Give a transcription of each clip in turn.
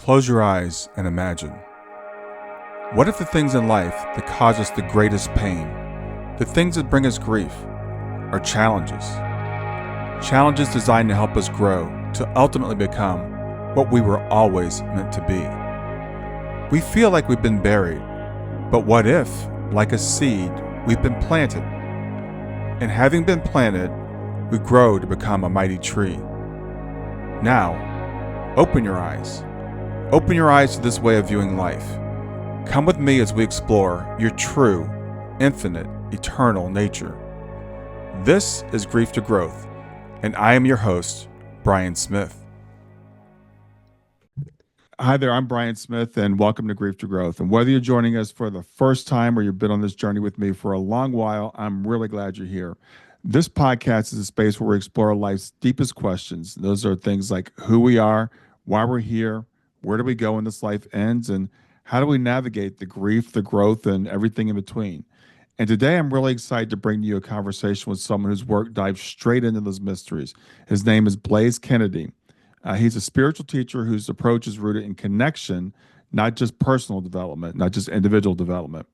Close your eyes and imagine. What if the things in life that cause us the greatest pain, the things that bring us grief, are challenges? Challenges designed to help us grow, to ultimately become what we were always meant to be. We feel like we've been buried, but what if, like a seed, we've been planted? And having been planted, we grow to become a mighty tree. Now, open your eyes. Open your eyes to this way of viewing life. Come with me as we explore your true, infinite, eternal nature. This is Grief to Growth, and I am your host, Brian Smith. Hi there, I'm Brian Smith, and welcome to Grief to Growth. And whether you're joining us for the first time or you've been on this journey with me for a long while, I'm really glad you're here. This podcast is a space where we explore life's deepest questions. Those are things like who we are, why we're here, where do we go when this life ends, and how do we navigate the grief, the growth, and everything in between. And today I'm really excited to bring to you a conversation with someone whose work dives straight into those mysteries. His name is Blaise Kennedy. He's a spiritual teacher whose approach is rooted in connection, not just personal development, not just individual development.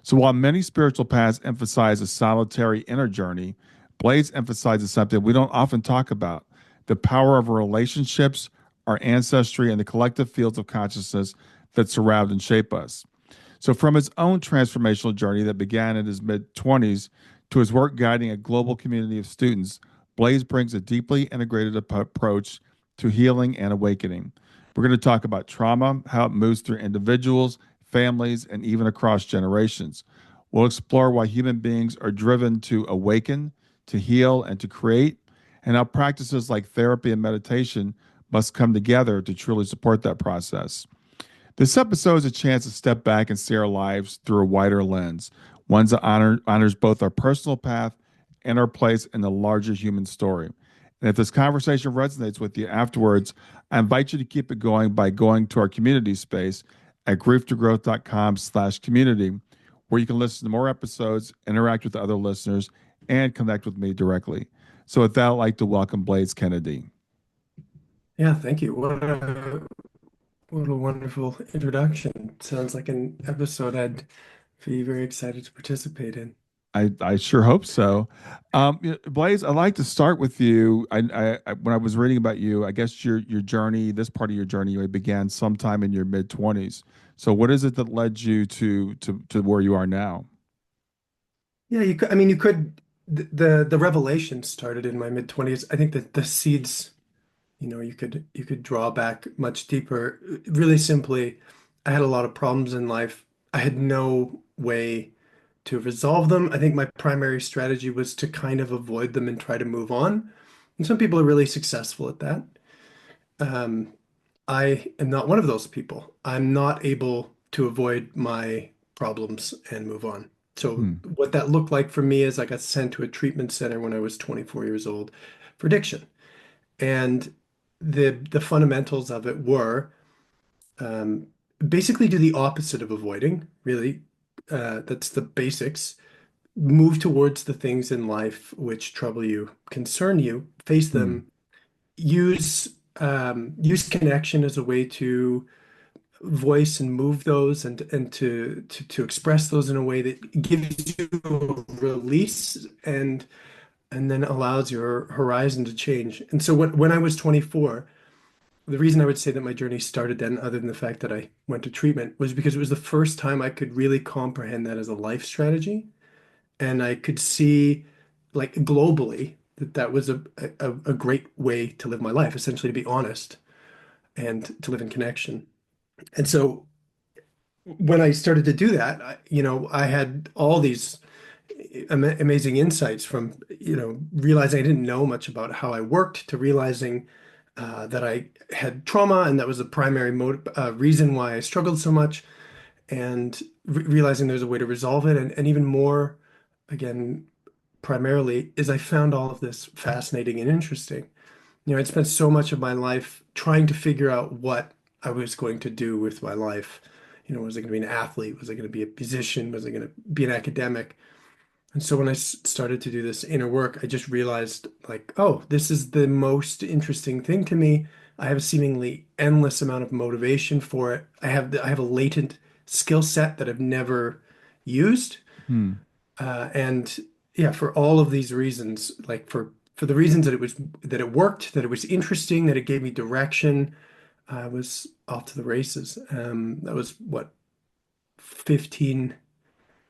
So while many spiritual paths emphasize a solitary inner journey, Blaise emphasizes something we don't often talk about: the power of our relationships, our ancestry, and the collective fields of consciousness that surround and shape us. So from his own transformational journey that began in his mid-20s to his work guiding a global community of students, Blaise brings a deeply integrated approach to healing and awakening. We're going to talk about trauma, how it moves through individuals, families, and even across generations. We'll explore why human beings are driven to awaken, to heal, and to create, and how practices like therapy and meditation must come together to truly support that process. This episode is a chance to step back and see our lives through a wider lens, one that honors both our personal path and our place in the larger human story. And if this conversation resonates with you afterwards, I invite you to keep it going by going to our community space at grieftogrowth.com/community, where you can listen to more episodes, interact with other listeners, and connect with me directly. So with that, I'd like to welcome Blaise Kennedy. Yeah, thank you. What a wonderful introduction. Sounds like an episode I'd be very excited to participate in. I sure hope so. Blaise, I'd like to start with you. When I was reading about you, I guess your journey, this part of your journey, began sometime in your mid-20s. So what is it that led you to where you are now? Yeah, you could, I mean, you could, the revelation started in my mid-20s. I think that the seeds, you could draw back much deeper. Really simply, I had a lot of problems in life. I had no way to resolve them. I think my primary strategy was to kind of avoid them and try to move on. And some people are really successful at that. Um, I am not one of those people. I'm not able to avoid my problems and move on. So Hmm. what that looked like for me is I got sent to a treatment center when I was 24 years old for addiction. And the fundamentals of it were um, basically do the opposite of avoiding, really. That's the basics. Move towards the things in life which trouble you, concern you, face Hmm. them, use connection as a way to voice and move those and to express those in a way that gives you a release and then allows your horizon to change. And so when I was 24, the reason I would say that my journey started then, other than the fact that I went to treatment, was because it was the first time I could really comprehend that as a life strategy. And I could see, like globally, that that was a great way to live my life, essentially to be honest and to live in connection. And so when I started to do that, I had all these amazing insights from, realizing I didn't know much about how I worked to realizing that I had trauma and that was the primary reason why I struggled so much, and realizing there's a way to resolve it. And even more, again, primarily, is I found all of this fascinating and interesting. I'd spent so much of my life trying to figure out what I was going to do with my life. Was I going to be an athlete? Was I going to be a musician? Was I going to be an academic? And so when I started to do this inner work, I just realized, like, oh, this is the most interesting thing to me. I have a seemingly endless amount of motivation for it. I have a latent skill set that I've never used. Hmm. And yeah, for all of these reasons, like for the reasons that it worked, that it was interesting, that it gave me direction, I was off to the races. That was what 15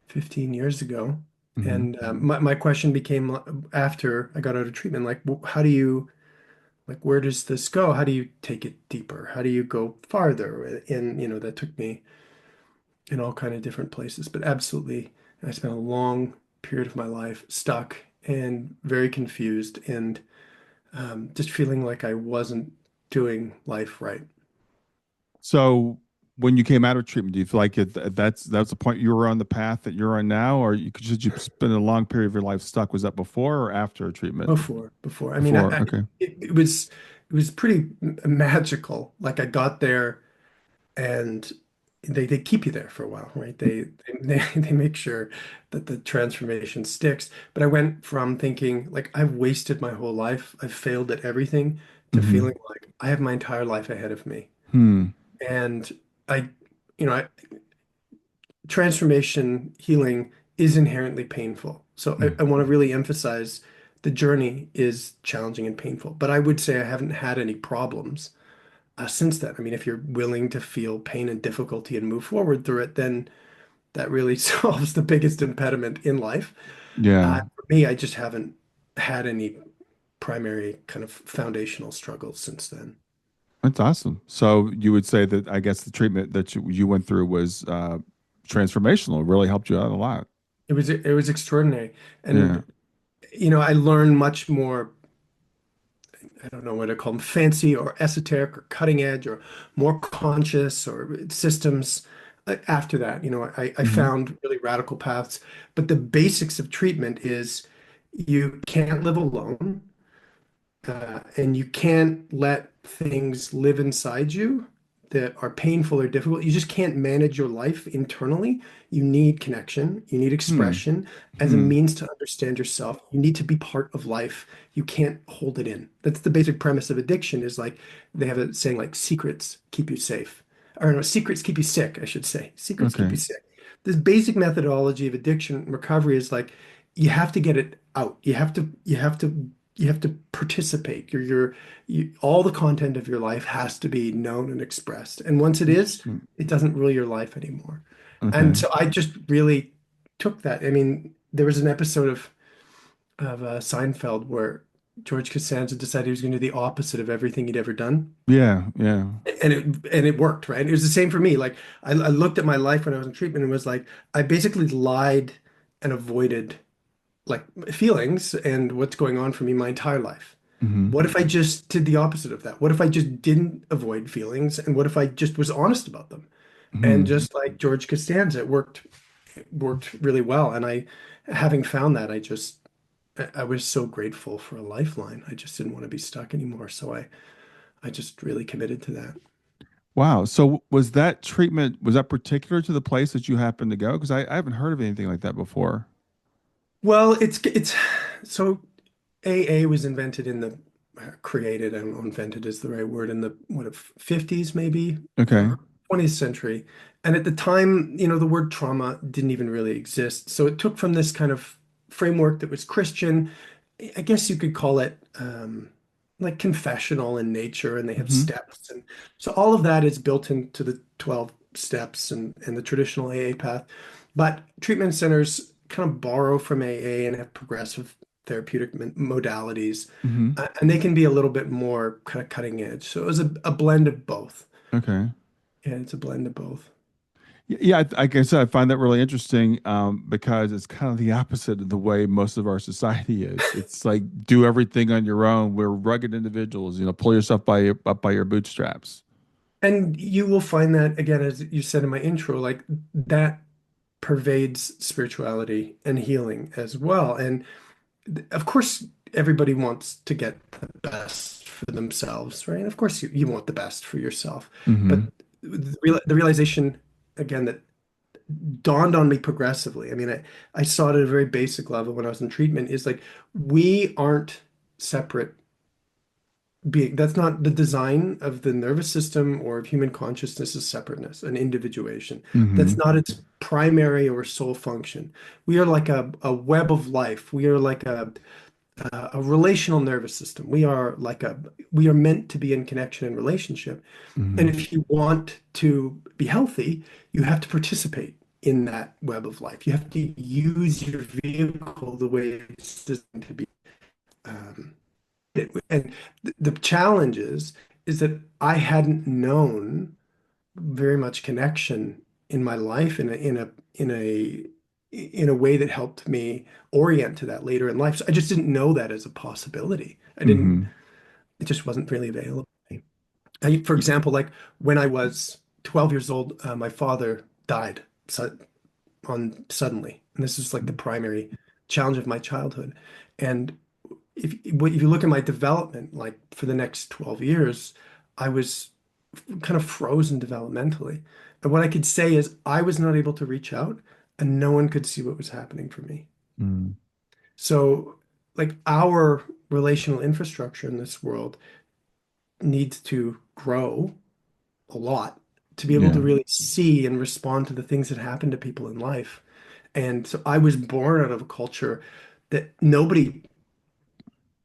15 years ago. Hmm. And my question became after I got out of treatment, like, how do you, like, where does this go? How do you take it deeper? How do you go farther? And, that took me in all kind of different places, but absolutely, I spent a long period of my life stuck and very confused and just feeling like I wasn't doing life right. So when you came out of treatment, do you feel like that's the point you were on the path that you're on now, or should you spend a long period of your life stuck? Was that before or after treatment? Before. I mean, Before. Okay. it was pretty magical. Like I got there and they keep you there for a while, right? They make sure that the transformation sticks. But I went from thinking like I've wasted my whole life, I've failed at everything, to feeling Hmm. like I have my entire life ahead of me. Hmm. And I, you know, I, transformation healing is inherently painful. So I want to really emphasize the journey is challenging and painful. But I would say I haven't had any problems since then. I mean, if you're willing to feel pain and difficulty and move forward through it, then that really solves the biggest impediment in life. Yeah. For me, I just haven't had any primary kind of foundational struggles since then. That's awesome. So you would say that I guess the treatment that you went through was transformational. It really helped you out a lot. It was extraordinary. Yeah. And I learned much more. I don't know what to call them, fancy or esoteric or cutting edge or more conscious or systems. After that, I Hmm. found really radical paths. But the basics of treatment is you can't live alone, and you can't let things live inside you that are painful or difficult. You just can't manage your life internally. You need connection, you need Hmm. expression as a Hmm. means to understand yourself. You need to be part of life. You can't hold it in. That's the basic premise of addiction is like they have a saying like secrets keep you safe. Or no, secrets keep you sick, I should say. Secrets keep Okay. you sick. This basic methodology of addiction recovery is like you have to get it out. You have to participate. All the content of your life has to be known and expressed. And once it is, Interesting. it doesn't rule your life anymore. And Okay. so I just really took that. I mean, there was an episode of Seinfeld where George Costanza decided he was going to do the opposite of everything he'd ever done. Yeah. Yeah. And it worked, right? It was the same for me. Like I looked at my life when I was in treatment and was like, I basically lied and avoided like feelings and what's going on for me my entire life. Hmm. What if I just did the opposite of that? What if I just didn't avoid feelings? And what if I just was honest about them? And Hmm. just like George Costanza, it worked really well. And having found that, I was so grateful for a lifeline. I just didn't want to be stuck anymore. So I just really committed to that. Wow. So was that treatment, was that particular to the place that you happened to go? Because I haven't heard of anything like that before. Well, it's so AA was invented in the created, I don't know, invented is the right word, in the what, 50s maybe, Okay. 20th century. And at the time, the word trauma didn't even really exist. So it took from this kind of framework that was Christian, I guess you could call it like confessional in nature, and they have Hmm. steps. And so all of that is built into the 12 steps and the traditional AA path. But treatment centers kind of borrow from AA and have progressive therapeutic modalities, Hmm. and they can be a little bit more kind of cutting edge. So it was a blend of both. Okay. Yeah, it's a blend of both. Yeah, like I said, I find that really interesting because it's kind of the opposite of the way most of our society is. It's like do everything on your own. We're rugged individuals, pull yourself up by your bootstraps. And you will find that again, as you said in my intro, like that pervades spirituality and healing as well. And of course, everybody wants to get the best for themselves, right? And of course, you want the best for yourself. But Hmm. the realization, again, that dawned on me progressively. I mean, I saw it at a very basic level when I was in treatment is like, we aren't separate being. That's not the design of the nervous system or of human consciousness is separateness and individuation. That's Mm-hmm. not its primary or sole function. We are like a web of life. We are like a relational nervous system. We are meant to be in connection and relationship. And Mm-hmm. if you want to be healthy, you have to participate in that web of life. You have to use your vehicle the way it's designed to be. Um, and the challenge is that I hadn't known very much connection in my life in a way that helped me orient to that later in life. So I just didn't know that as a possibility. Mm-hmm. It just wasn't really available to me. For example, like when I was 12 years old, my father died suddenly. And this is like the primary challenge of my childhood. And if you look at my development, like for the next 12 years, I was kind of frozen developmentally. And what I could say is I was not able to reach out and no one could see what was happening for me. Mm-hmm. So, like our relational infrastructure in this world needs to grow a lot to be able to Yeah. really see and respond to the things that happen to people in life. And so I was born out of a culture that nobody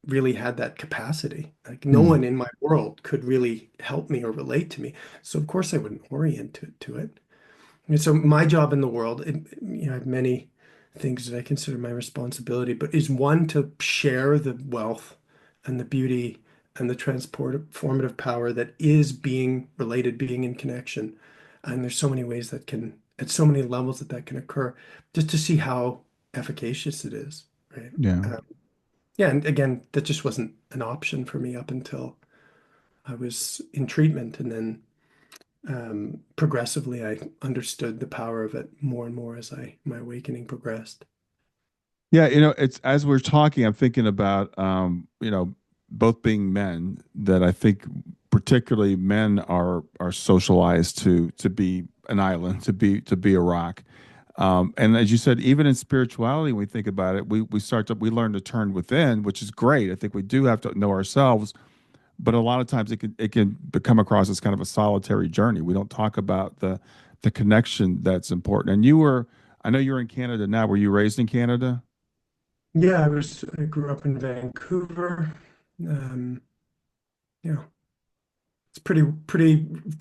really had that capacity. Like no Mm. one in my world could really help me or relate to me. So of course I wouldn't orient to it. And so my job in the world, I have many things that I consider my responsibility, but is one to share the wealth and the beauty and the transformative power that is being related, being in connection. And there's so many ways that can, at so many levels that can occur, just to see how efficacious it is, right? Yeah. Uh, yeah, and again, that just wasn't an option for me up until I was in treatment, and then progressively I understood the power of it more and more as my awakening progressed. Yeah, it's as we're talking, I'm thinking about both being men that I think particularly men are socialized to be an island, to be a rock. And as you said, even in spirituality, when we think about it, we learn to turn within, which is great. I think we do have to know ourselves, but a lot of times it can become across as kind of a solitary journey. We don't talk about the connection that's important. And I know you're in Canada now. Were you raised in Canada? Yeah, I grew up in Vancouver. Um, yeah, it's pretty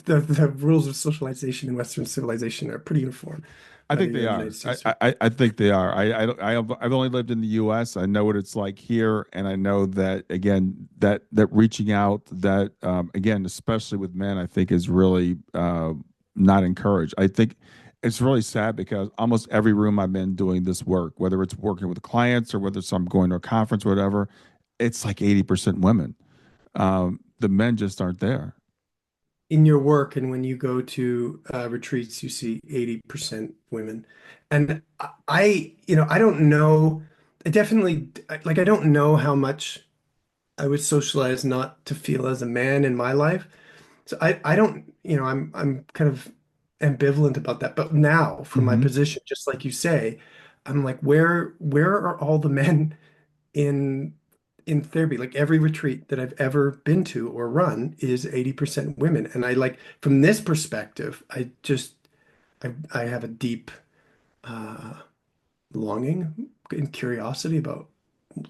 the rules of socialization in Western civilization are pretty uniform. I Whether think they you're in the are. United I, States or I think they are. I've only lived in the U.S. I know what it's like here, and I know that again that reaching out, that again, especially with men, I think is really not encouraged. I think it's really sad because almost every room I'm in doing this work, whether it's working with clients or whether it's I'm going to a conference or whatever, it's like 80% women. The men just aren't there. in your work and when you go to retreats, you see 80% women. And I don't know. I definitely, like, I don't know how much I was socialized not to feel as a man in my life. So I don't, I'm kind of ambivalent about that. But now, from my Hmm. position, just like you say, I'm like, where are all the men in in therapy? Like every retreat that I've ever been to or run is 80% women. And I like from this perspective, I have a deep uh longing and curiosity about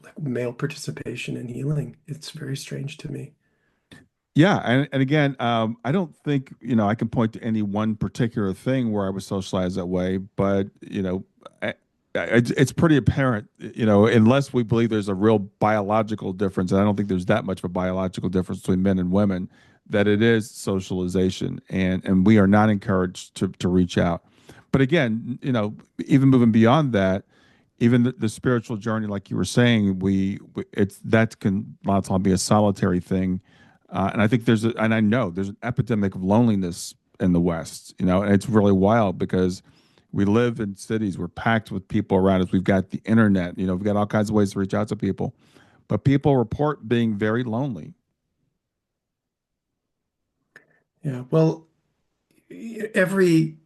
like male participation in healing. It's very strange to me. Yeah, and again, I don't think I can point to any one particular thing where I was socialized that way, but it's pretty apparent, unless we believe there's a real biological difference, and I don't think there's that much of a biological difference between men and women, that it is socialization, and we are not encouraged to reach out. But again, even moving beyond that, even the spiritual journey, like you were saying, it's that can a lot of time be a solitary thing, and I think and I know there's an epidemic of loneliness in the West, and it's really wild because we live in cities, we're packed with people around us, we've got the internet, we've got all kinds of ways to reach out to people, but people report being very lonely. Yeah. Well, every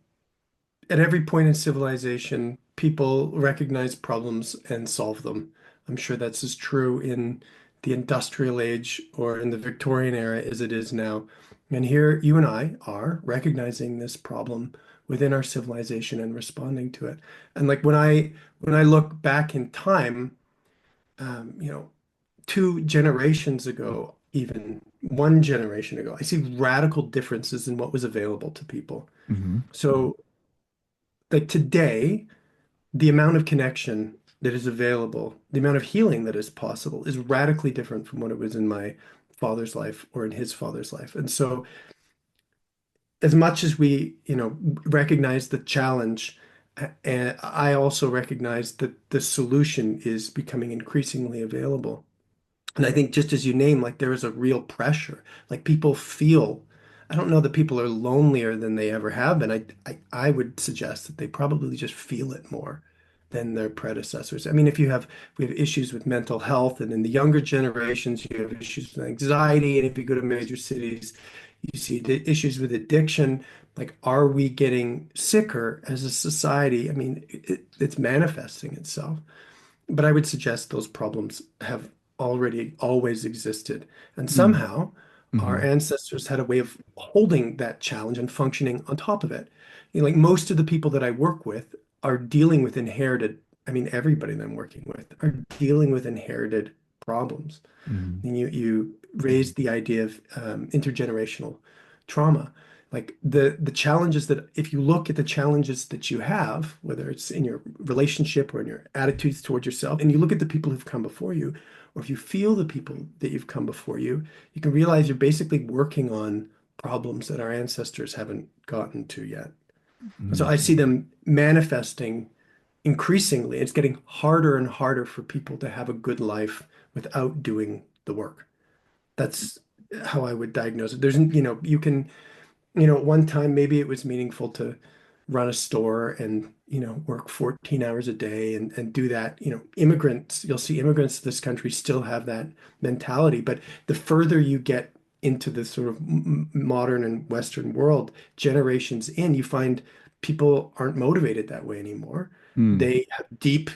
at every point in civilization, people recognize problems and solve them. I'm sure that's as true in the industrial age or in the Victorian era as it is now. And here you and I are recognizing this problem within our civilization and responding to it. And like when I look back in time, you know, 2 generations ago, even 1 generation ago, I see radical differences in what was available to people. Hmm. So, like today, the amount of connection that is available, the amount of healing that is possible is radically different from what it was in my father's life or in his father's life. And so, as much as we, recognize the challenge, and I also recognize that the solution is becoming increasingly available. And I think just as you name, like there is a real pressure. Like people feel, I don't know that people are lonelier than they ever have been. I would suggest that they probably just feel it more than their predecessors. I mean, we have issues with mental health, and in the younger generations, you have issues with anxiety. And if you go to major cities, you see the issues with addiction. Like, are we getting sicker as a society? I mean, it's manifesting itself. But I would suggest those problems have already always existed. And somehow our Hmm. ancestors had a way of holding that challenge and functioning on top of it. Like most of the people that I work with are dealing with inherited, I mean, everybody that I'm working with are dealing with inherited problems. Hmm. And you raised the idea of intergenerational trauma. Like the challenges that if you look at the challenges that you have, whether it's in your relationship or in your attitudes towards yourself, and you look at the people who've come before you, or if you feel the people that you've come before you can realize you're basically working on problems that our ancestors haven't gotten to yet. And so Hmm. I see them manifesting increasingly. It's getting harder and harder for people to have a good life without doing the work. That's how I would diagnose it. You can, at one time maybe it was meaningful to run a store and, work 14 hours a day and do that. Immigrants, you'll see immigrants to this country still have that mentality. But the further you get into the sort of modern and Western world, generations in, you find people aren't motivated that way anymore. Hmm. They have deep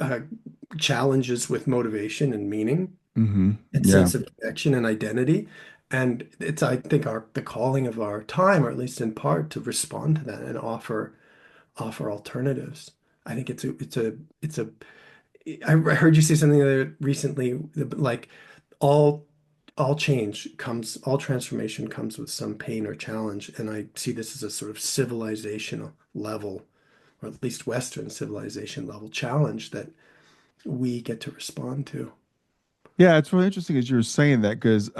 uh, challenges with motivation and meaning Hmm. and Yeah. sense of connection and identity. And it's, I think, the calling of our time, or at least in part, to respond to that and offer alternatives. I think I heard you say something there recently, like all all transformation comes with some pain or challenge. And I see this as a sort of civilizational level, or at least Western civilization level challenge that we get to respond to. Yeah, it's really interesting as you were saying that because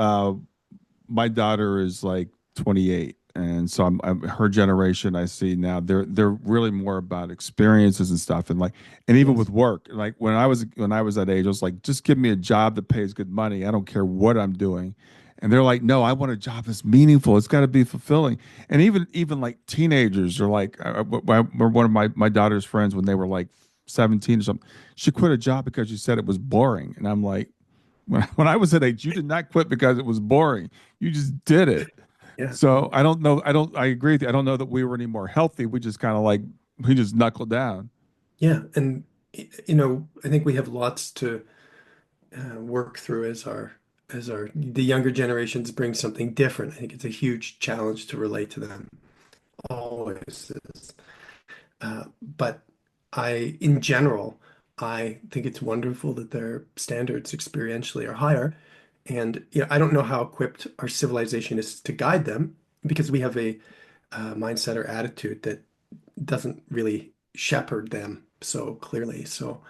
my daughter is like 28, and so I'm her generation. I see now they're really more about experiences and stuff, and like, and even Yes. with work. Like when I was that age, I was like, just give me a job that pays good money. I don't care what I'm doing. And they're like, no, I want a job that's meaningful. It's got to be fulfilling. And even like teenagers are like, one of my daughter's friends when they were like 17 or something, she quit a job because she said it was boring. And I'm like, when I was that age, you did not quit because it was boring. You just did it. Yeah. So I don't know. I agree with you. I don't know that we were any more healthy. We just kind of like, we just knuckled down. Yeah. And, I think we have lots to work through the younger generations bring something different. I think it's a huge challenge to relate to them. Always is. But in general, I think it's wonderful that their standards experientially are higher. And, I don't know how equipped our civilization is to guide them because we have a mindset or attitude that doesn't really shepherd them so clearly. So,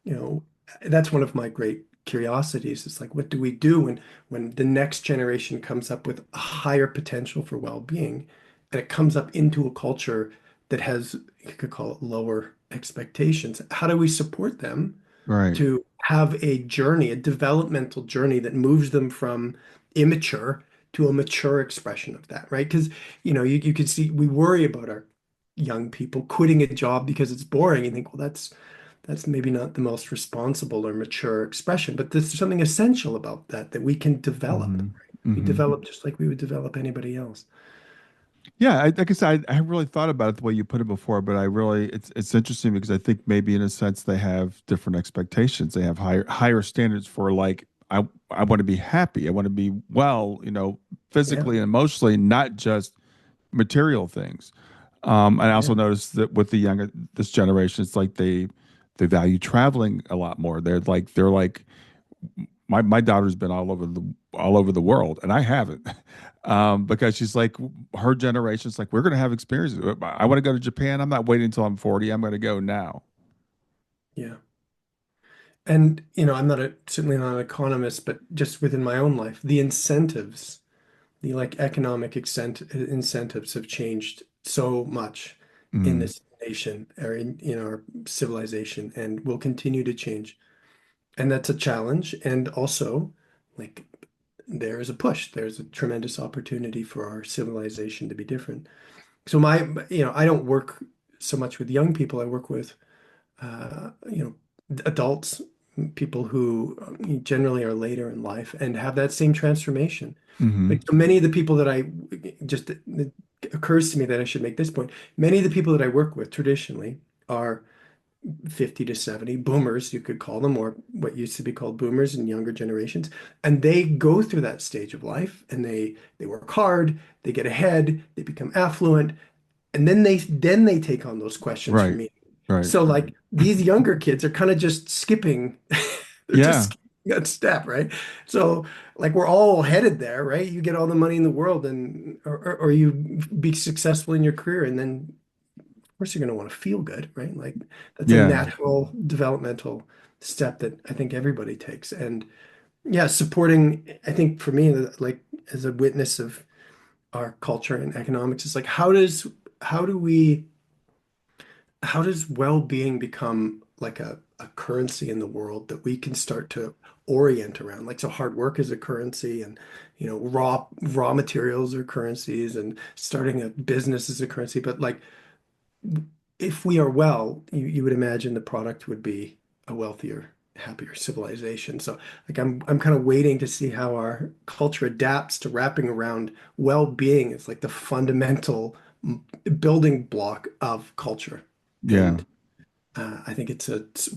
you know, that's one of my great curiosities. It's like, what do we do when the next generation comes up with a higher potential for well-being, and it comes up into a culture that has, you could call it lower expectations? How do we support them Right. to have a journey, a developmental journey that moves them from immature to a mature expression of that, right? Because, you can see we worry about our young people quitting a job because it's boring and think, well, that's maybe not the most responsible or mature expression, but there's something essential about that we can develop. Hmm. We Hmm. develop just like we would develop anybody else. Yeah, like I said, I haven't really thought about it the way you put it before, but I really, it's interesting because I think maybe in a sense they have different expectations. They have higher standards for like I want to be happy. I want to be well, Yeah. physically and emotionally, not just material things. And I Yeah. also noticed that with this generation, it's like they value traveling a lot more. They're like my daughter's been all over the world, and I haven't, because she's like her generation's like we're going to have experiences. I want to go to Japan. I'm not waiting until I'm 40. I'm going to go now. Yeah. And, I'm certainly not an economist, but just within my own life, the incentives, the like economic incentives have changed so much in Mm, this nation or in our civilization and will continue to change. And that's a challenge. And also, like, there is a push, there's a tremendous opportunity for our civilization to be different. So I don't work so much with young people. I work with adults, people who generally are later in life and have that same transformation. hmm Like so many of the people that I just it occurs to me that I should make this point. Many of the people that I work with traditionally are 50 to 70 boomers, you could call them, or what used to be called boomers in younger generations. And they go through that stage of life and they work hard, they get ahead, they become affluent, and then they take on those questions for Right, me. right. So like these younger kids are kind of just skipping, they're just Yeah, skipping that step, right? So like we're all headed there, right? You get all the money in the world and or you be successful in your career, and then of course you're going to want to feel good, right? Like that's a yeah, natural developmental step that I think everybody takes. And yeah, supporting, I think for me, like as a witness of our culture and economics, it's like how do we how does well-being become like a currency in the world that we can start to orient around? Like, so hard work is a currency, and raw materials are currencies, and starting a business is a currency. But like, if we are well, you would imagine the product would be a wealthier, happier civilization. So like I'm kind of waiting to see how our culture adapts to wrapping around well-being. It's like the fundamental building block of culture. yeah, And I think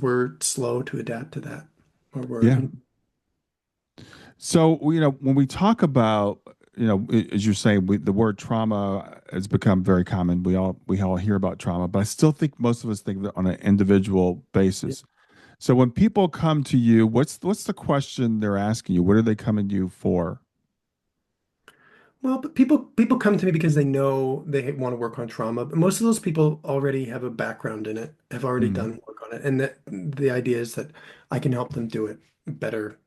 we're slow to adapt to that. Or yeah. So, when we talk about, as you're saying, the word trauma has become very common. We all hear about trauma, but I still think most of us think of it on an individual yeah. basis. So when people come to you, what's the question they're asking you? What are they coming to you for? Well, but people come to me because they know they want to work on trauma, but most of those people already have a background in it, have already Mm, done work on it, and that the idea is that I can help them do it better,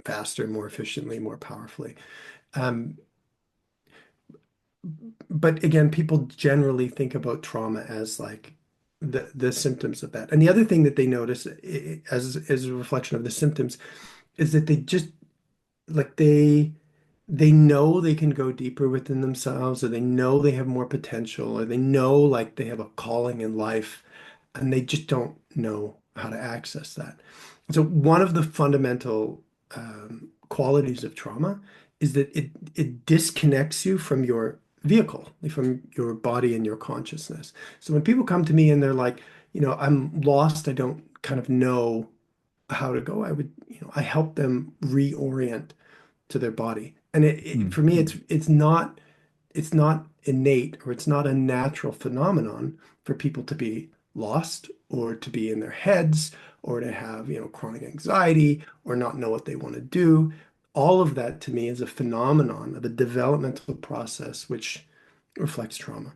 faster, more efficiently, more powerfully. Um, but again, people generally think about trauma as like the symptoms of that. And the other thing that they notice as a reflection of the symptoms is that they just like they know they can go deeper within themselves, or they know they have more potential, or they know like they have a calling in life, and they just don't know how to access that. So one of the fundamental qualities of trauma is that it disconnects you from your vehicle, from your body and your consciousness. So when people come to me and they're like, I'm lost, I don't kind of know how to go, I help them reorient to their body. And mm, for me, it's not innate, or it's not a natural phenomenon for people to be lost, or to be in their heads, or to have, chronic anxiety, or not know what they want to do. All of that to me is a phenomenon of a developmental process which reflects trauma.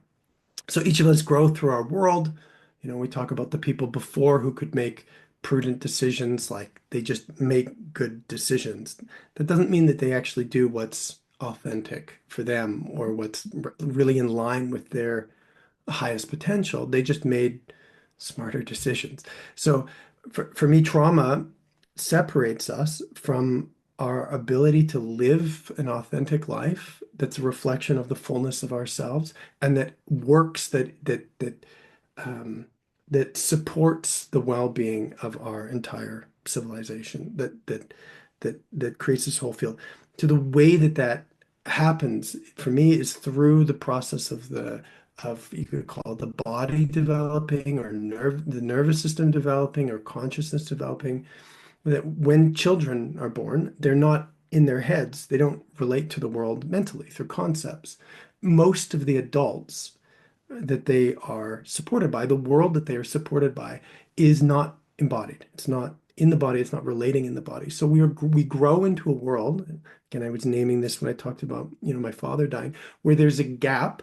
So each of us grow through our world. We talk about the people before who could make prudent decisions, like they just make good decisions. That doesn't mean that they actually do what's authentic for them, or what's really in line with their highest potential. They just made smarter decisions. So for me, trauma separates us from our ability to live an authentic life that's a reflection of the fullness of ourselves, and that works, um, that supports the well-being of our entire civilization, that creates this whole field. To the way that happens for me is through the process of you could call it the body developing, or the nervous system developing, or consciousness developing, that when children are born, they're not in their heads. They don't relate to the world mentally through concepts. Most of the adults that they are supported by, the world that they are supported by, is not embodied. It's not in the body. It's not relating in the body. So we grow into a world. Again, I was naming this when I talked about, my father dying, where there's a gap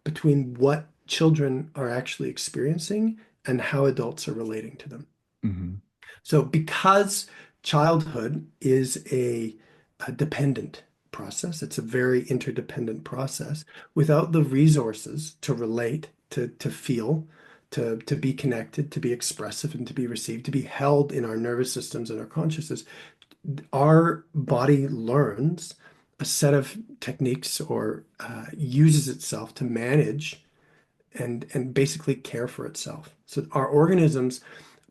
between what children are actually experiencing and how adults are relating to them. Hmm. So because childhood is a dependent process, it's a very interdependent process. Without the resources to relate, to feel, to be connected, to be expressive and to be received, to be held in our nervous systems and our consciousness, our body learns a set of techniques or uses itself to manage and basically care for itself. So our organisms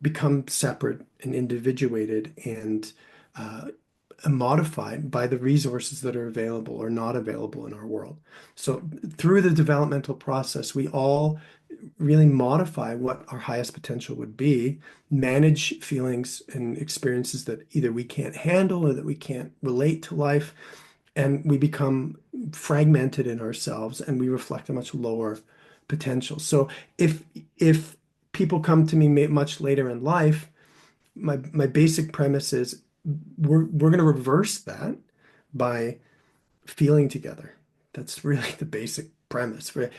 become separate and individuated and uh, modified by the resources that are available or not available in our world. So through the developmental process, we all really modify what our highest potential would be, manage feelings and experiences that either we can't handle or that we can't relate to life, and we become fragmented in ourselves and we reflect a much lower potential. So if if people come to me much later in life, my basic premise is we're going to reverse that by feeling together. That's really the basic premise. We're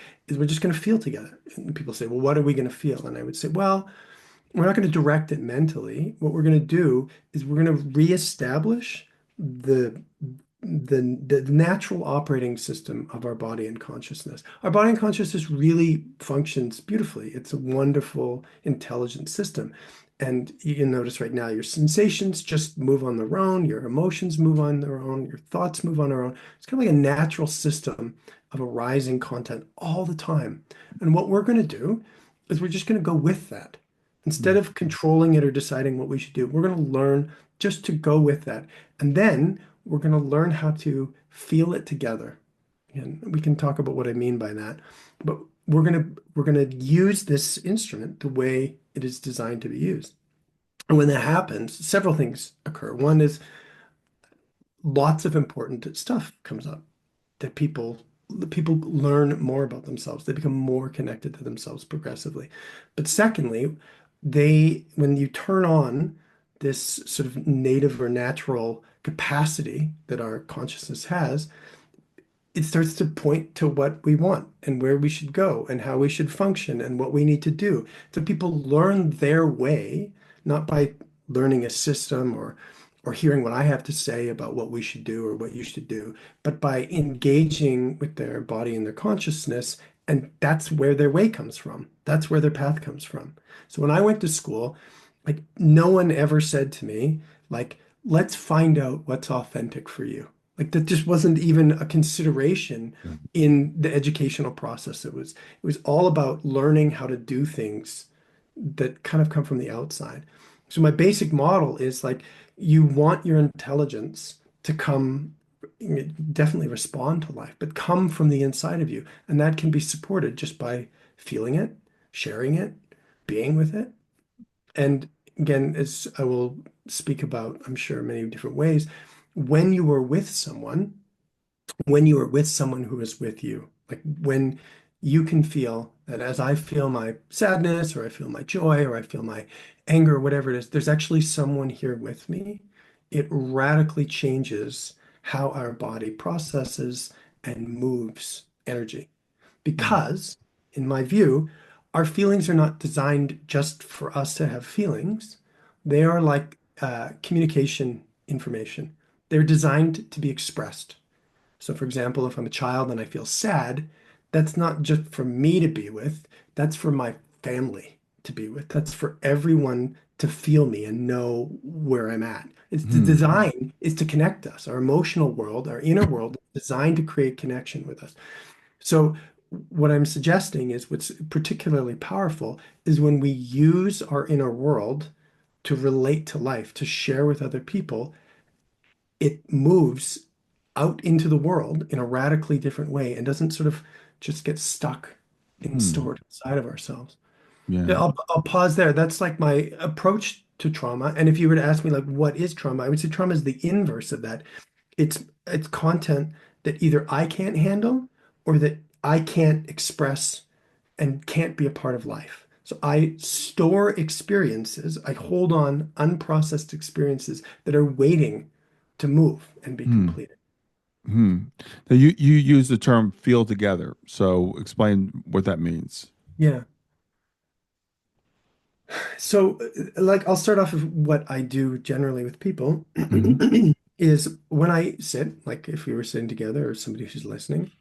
just going to feel together. And people say, well, what are we going to feel? And I would say, well, we're not going to direct it mentally. What we're going to do is we're going to reestablish the the natural operating system of our body and consciousness. Our body and consciousness really functions beautifully. It's a wonderful, intelligent system. And you can notice right now your sensations just move on their own, your emotions move on their own, your thoughts move on their own. It's kind of like a natural system of arising content all the time. And what we're going to do is we're just going to go with that. Instead of controlling it or deciding what we should do, we're going to learn just to go with that. And then we're going to learn how to feel it together. And we can talk about what I mean by that. But we're going to use this instrument the way it is designed to be used. And when that happens, several things occur. One is lots of important stuff comes up that the people learn more about themselves. They become more connected to themselves progressively. But secondly, when you turn on this sort of native or natural capacity that our consciousness has, it starts to point to what we want and where we should go and how we should function and what we need to do. So people learn their way, not by learning a system or hearing what I have to say about what we should do or what you should do, but by engaging with their body and their consciousness. And that's where their way comes from. That's where their path comes from. So when I went to school, like no one ever said to me, like, let's find out what's authentic for you. Like that just wasn't even a consideration in the educational process. It was all about learning how to do things that kind of come from the outside. So my basic model is like you want your intelligence to come, definitely respond to life, but come from the inside of you. And that can be supported just by feeling it, sharing it, being with it. And again, as I will speak about, I'm sure, many different ways, when you are with someone, when you are with someone who is with you, like when you can feel that as I feel my sadness or I feel my joy or I feel my anger, or whatever it is, there's actually someone here with me. It radically changes how our body processes and moves energy. Mm. Because, in my view, our feelings are not designed just for us to have feelings. They are like communication information. They're designed to be expressed. So, for example, if I'm a child and I feel sad, that's not just for me to be with, that's for my family to be with. That's for everyone to feel me and know where I'm at. It's the Mm. design is to connect us. Our emotional world, our inner world is designed to create connection with us. So what I'm suggesting is what's particularly powerful is when we use our inner world to relate to life, to share with other people, it moves out into the world in a radically different way and doesn't sort of just get stuck and Mm. stored inside of ourselves. Yeah, Yeah. I'll pause there. That's like my approach to trauma. And if you were to ask me like what is trauma, I would say trauma is the inverse of that. It's content that either I can't handle or that I can't express and can't be a part of life. So I store experiences, I hold on unprocessed experiences that are waiting to move and be Hmm. completed. Hmm. Now you use the term feel together. So explain what that means. Yeah. So, like, I'll start off with what I do generally with people Hmm. is when I sit, like if we were sitting together or somebody who's listening,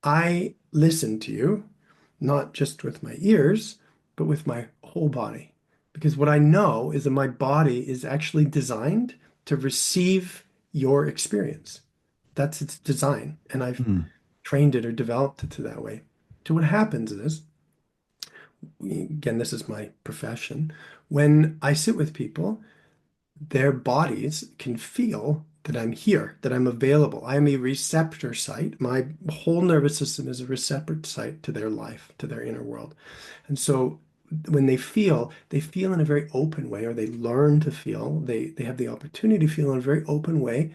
I listen to you, not just with my ears, but with my whole body. Because what I know is that my body is actually designed to receive your experience. That's its design. And I've Hmm. trained it or developed it to that way. So what happens is, again, this is my profession. When I sit with people, their bodies can feel that I'm here, that I'm available. I am a receptor site. My whole nervous system is a receptor site to their life, to their inner world. And so when they feel in a very open way, or they learn to feel, they have the opportunity to feel in a very open way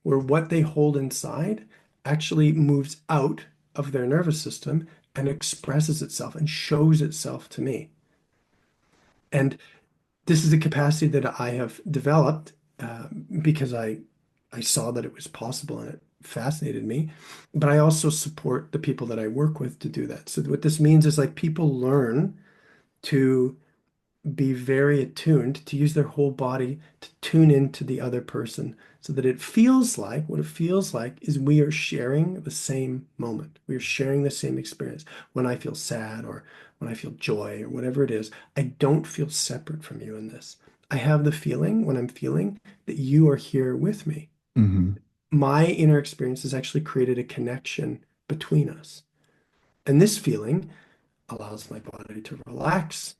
where what they hold inside actually moves out of their nervous system and expresses itself and shows itself to me. And this is a capacity that I have developed because I saw that it was possible and it fascinated me. But I also support the people that I work with to do that. So what this means is like people learn to be very attuned, to use their whole body to tune into the other person so that it feels like what it feels like is we are sharing the same moment. We are sharing the same experience. When I feel sad or when I feel joy or whatever it is, I don't feel separate from you in this. I have the feeling when I'm feeling that you are here with me. Hmm. My inner experience has actually created a connection between us. And this feeling allows my body to relax.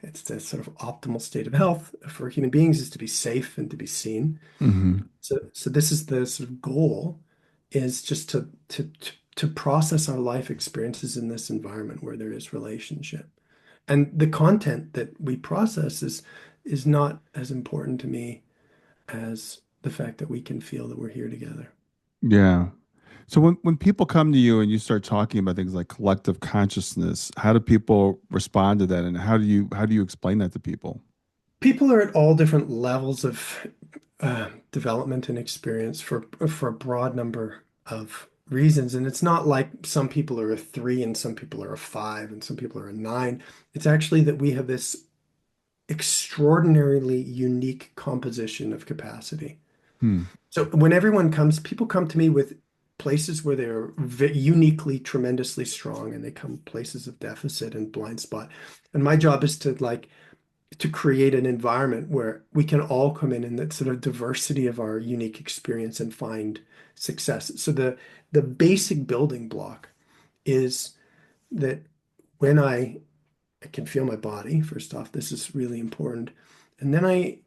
It's the sort of optimal state of health for human beings is to be safe and to be seen. Hmm. So this is the sort of goal is just to process our life experiences in this environment where there is relationship. And the content that we process is not as important to me as the fact that we can feel that we're here together. Yeah. So when people come to you and you start talking about things like collective consciousness, how do people respond to that, and how do you explain that to people? People are at all different levels of development and experience for a broad number of reasons. And it's not like some people are a three and some people are a five and some people are a nine. It's actually that we have this extraordinarily unique composition of capacity. Hmm. So when everyone comes, people come to me with places where they're uniquely, tremendously strong, and they come places of deficit and blind spot. And my job is to like to create an environment where we can all come in that sort of diversity of our unique experience and find success. So the basic building block is that when I can feel my body, first off, this is really important. And then I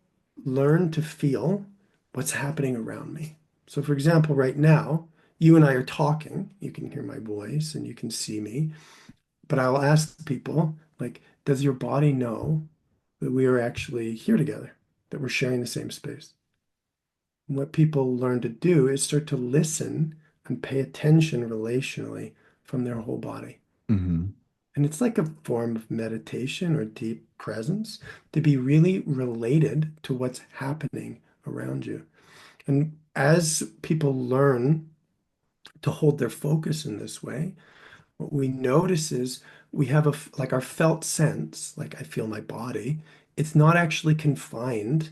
learn to feel what's happening around me. So for example, right now, you and I are talking, you can hear my voice and you can see me, but I will ask people, like, does your body know that we are actually here together, that we're sharing the same space? And what people learn to do is start to listen and pay attention relationally from their whole body. Hmm. And it's like a form of meditation or deep presence to be really related to what's happening around you. And as people learn to hold their focus in this way, what we notice is we have like our felt sense, like I feel my body, it's not actually confined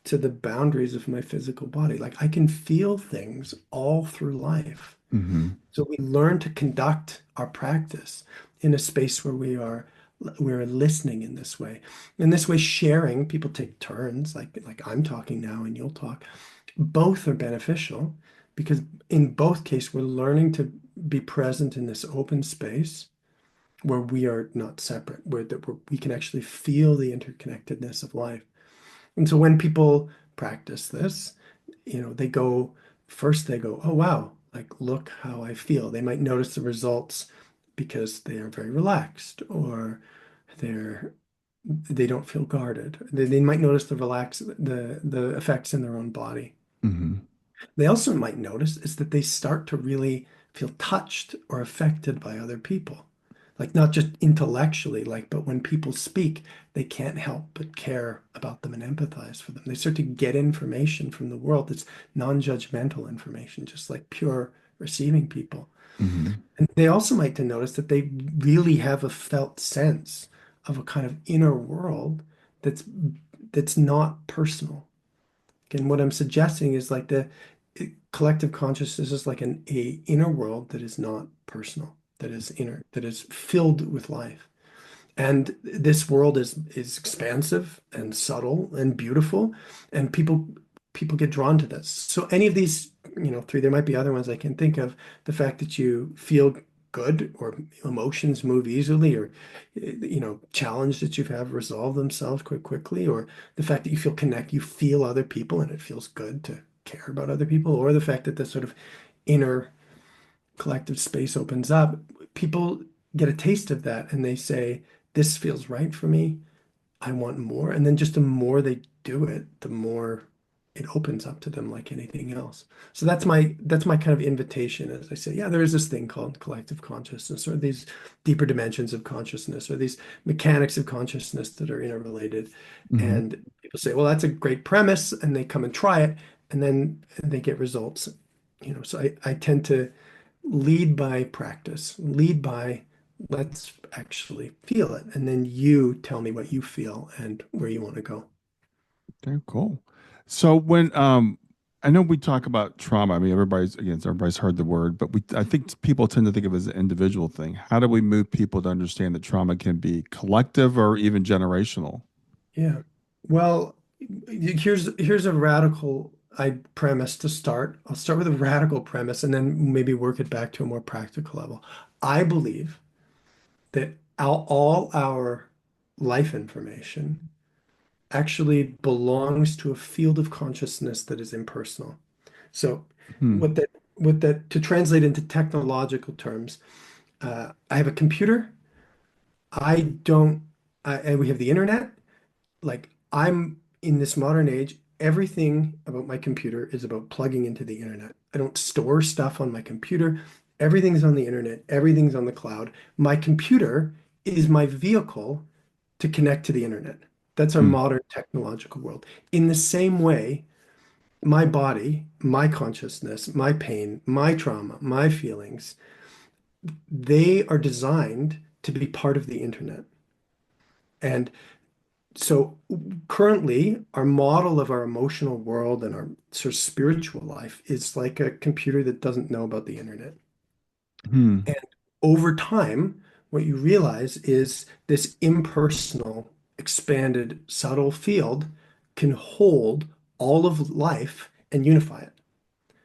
to the boundaries of my physical body. Like I can feel things all through life. Hmm. So we learn to conduct our practice in a space where we're listening in this way. In this way, sharing, people take turns, like I'm talking now and you'll talk. Both are beneficial because in both cases, we're learning to be present in this open space where we are not separate, where we can actually feel the interconnectedness of life. And so when people practice this, they go first, they go, oh, wow, like, look how I feel. They might notice the results because they are very relaxed or they're they don't feel guarded. They might notice the effects in their own body. Hmm. They also might notice is that they start to really feel touched or affected by other people. Like not just intellectually, but when people speak, they can't help but care about them and empathize for them. They start to get information from the world that's non-judgmental information, just like pure receiving people. Hmm. And they also might to notice that they really have a felt sense of a kind of inner world that's that's not personal. And what I'm suggesting is like the collective consciousness is like an inner world that is not personal, that is inner, that is filled with life. And this world is expansive and subtle and beautiful, and people get drawn to this. So any of these, three, there might be other ones I can think of. The fact that you feel good or emotions move easily or challenge that you have resolve themselves quite quickly, or the fact that you feel other people and it feels good to care about other people, or the fact that this sort of inner collective space opens up, people get a taste of that and they say, this feels right for me. I want more. And then just the more they do it, the more it opens up to them like anything else. So that's my kind of invitation as I say, yeah, there is this thing called collective consciousness or these deeper dimensions of consciousness or these mechanics of consciousness that are interrelated. Hmm. And people say, well, that's a great premise, and they come and try it and then they get results. So I tend to lead by practice, lead by let's actually feel it. And then you tell me what you feel and where you want to go. Okay, cool. So when I know we talk about trauma. I mean, everybody's heard the word, but I think people tend to think of it as an individual thing. How do we move people to understand that trauma can be collective or even generational? Yeah. Well, here's a radical premise to start. I'll start with a radical premise and then maybe work it back to a more practical level. I believe that all our life information actually belongs to a field of consciousness that is impersonal. So Hmm. what that to translate into technological terms, I have a computer. I don't, and we have the internet. Like I'm in this modern age, everything about my computer is about plugging into the internet. I don't store stuff on my computer. Everything's on the internet. Everything's on the cloud. My computer is my vehicle to connect to the internet. That's our Hmm. modern technological world. In the same way, my body, my consciousness, my pain, my trauma, my feelings, they are designed to be part of the internet. And so currently, our model of our emotional world and our sort of spiritual life is like a computer that doesn't know about the internet. Hmm. And over time, what you realize is this impersonal, expanded, subtle field can hold all of life and unify it.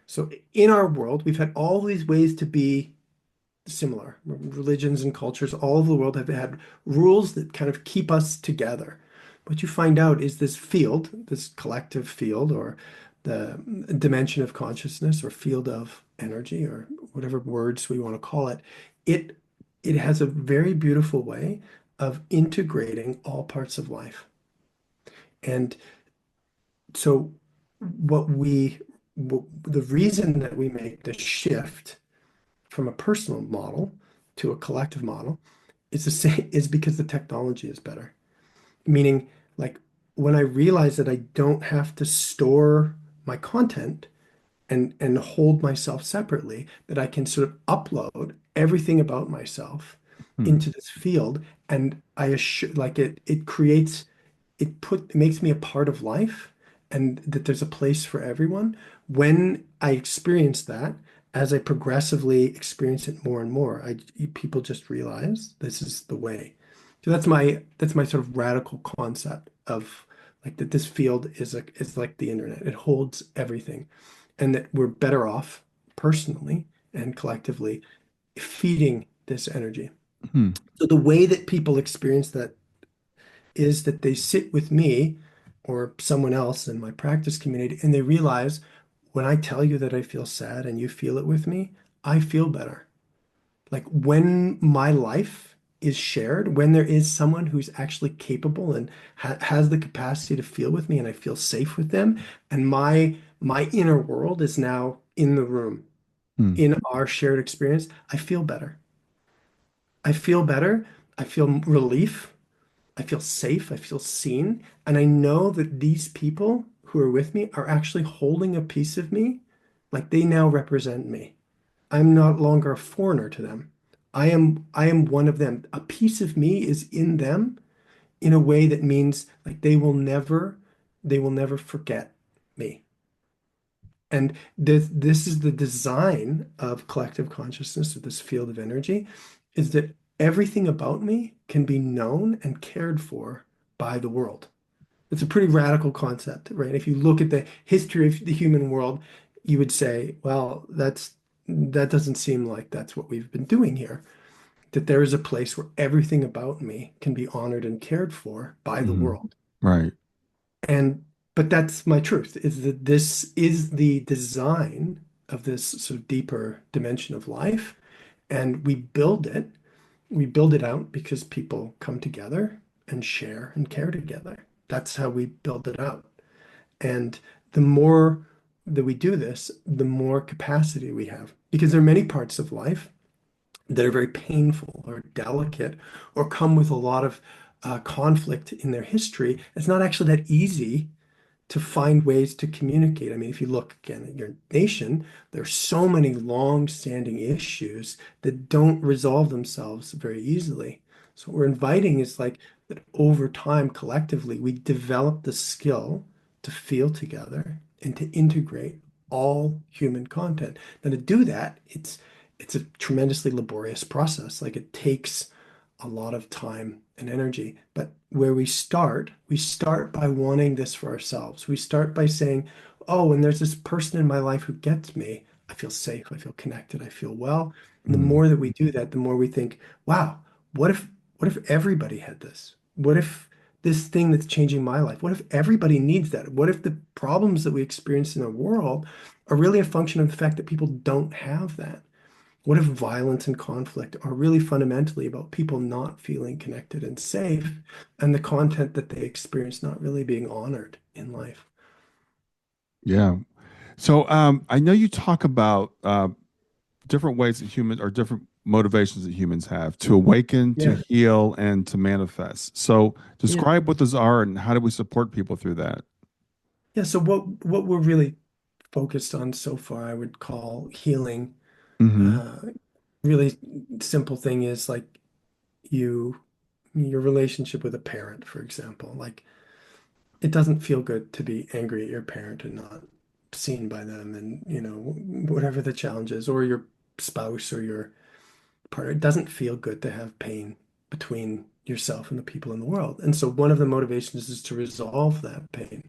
So in our world, we've had all these ways to be similar. Religions and cultures all over the world have had rules that kind of keep us together. What you find out is this field, this collective field, or the dimension of consciousness, or field of energy, or whatever words we want to call it, it it has a very beautiful way of integrating all parts of life. And so the reason that we make the shift from a personal model to a collective model is the same is because the technology is better. Meaning, like when I realize that I don't have to store my content and hold myself separately, that I can sort of upload everything about myself Hmm. into this field, and I assure like it creates it makes me a part of life and that there's a place for everyone. When I experience that, as I progressively experience it more and more, people just realize this is the way. So that's my sort of radical concept of like that this field is like the internet. It holds everything, and that we're better off personally and collectively feeding this energy. Hmm. So the way that people experience that is that they sit with me or someone else in my practice community and they realize when I tell you that I feel sad and you feel it with me, I feel better. Like when my life is shared, when there is someone who's actually capable and has the capacity to feel with me and I feel safe with them, and my inner world is now in the room, Hmm. in our shared experience, I feel better. I feel better. I feel relief. I feel safe. I feel seen. And I know that these people who are with me are actually holding a piece of me, like they now represent me. I'm not longer a foreigner to them. I am one of them. A piece of me is in them in a way that means like they will never forget me. And this is the design of collective consciousness, of this field of energy, is that everything about me can be known and cared for by the world. It's a pretty radical concept, right? If you look at the history of the human world, you would say, well, that doesn't seem like that's what we've been doing here. That there is a place where everything about me can be honored and cared for by the Hmm. world. Right. And but that's my truth, is that this is the design of this sort of deeper dimension of life. And we build it out because people come together and share and care together. That's how we build it out. And the more that we do this, the more capacity we have. Because there are many parts of life that are very painful or delicate or come with a lot of conflict in their history. It's not actually that easy to find ways to communicate. I mean, if you look again at your nation, there's so many long-standing issues that don't resolve themselves very easily. So what we're inviting is like that over time, collectively, we develop the skill to feel together and to integrate all human content. Now, to do that, it's a tremendously laborious process. Like it takes a lot of time and energy. But where we start by wanting this for ourselves. We start by saying, oh, when there's this person in my life who gets me, I feel safe, I feel connected, I feel well. And the Hmm. more that we do that, the more we think, wow, what if everybody had this? What if this thing that's changing my life? What if everybody needs that? What if the problems that we experience in the world are really a function of the fact that people don't have that? What if violence and conflict are really fundamentally about people not feeling connected and safe and the content that they experience not really being honored in life? Yeah. So I know you talk about different ways that humans or different motivations that humans have to awaken, to Yeah. heal, and to manifest. So Yeah. describe what those are and how do we support people through that? Yeah. So what we're really focused on so far, I would call healing. Hmm. Uh, Really simple thing is like you, your relationship with a parent, for example. Like it doesn't feel good to be angry at your parent and not seen by them, and whatever the challenge is, or your spouse or your partner. It doesn't feel good to have pain between yourself and the people in the world. And so one of the motivations is to resolve that pain.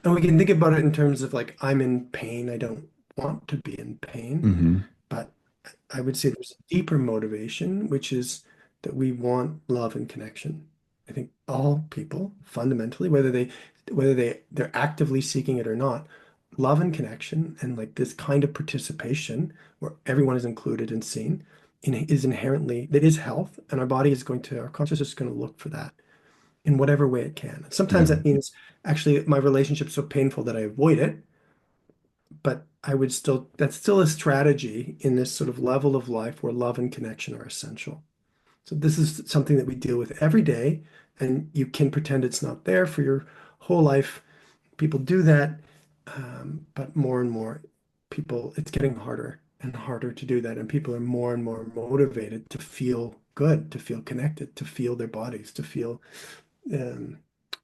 And we can think about it in terms of like, I'm in pain. I don't want to be in pain. Hmm. But I would say there's a deeper motivation, which is that we want love and connection. I think all people fundamentally, whether they're actively seeking it or not, love and connection and like this kind of participation where everyone is included and seen is inherently that is health, and our consciousness is going to look for that in whatever way it can. Sometimes Yeah. that means actually my relationship's so painful that I avoid it, but that's still a strategy in this sort of level of life where love and connection are essential. So this is something that we deal with every day, and you can pretend it's not there for your whole life. People do that, but more and more it's getting harder and harder to do that, and people are more and more motivated to feel good, to feel connected, to feel their bodies, to feel um,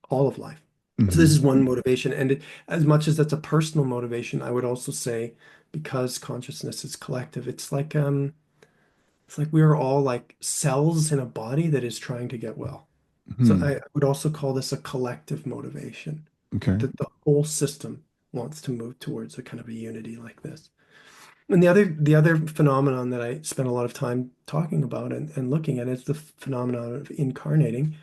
all of life. So this Hmm. is one motivation. And as much as that's a personal motivation, I would also say because consciousness is collective, it's like we are all like cells in a body that is trying to get well. So Hmm. I would also call this a collective motivation, Okay. that the whole system wants to move towards a kind of a unity like this. And the other phenomenon that I spend a lot of time talking about and looking at is the phenomenon of incarnating.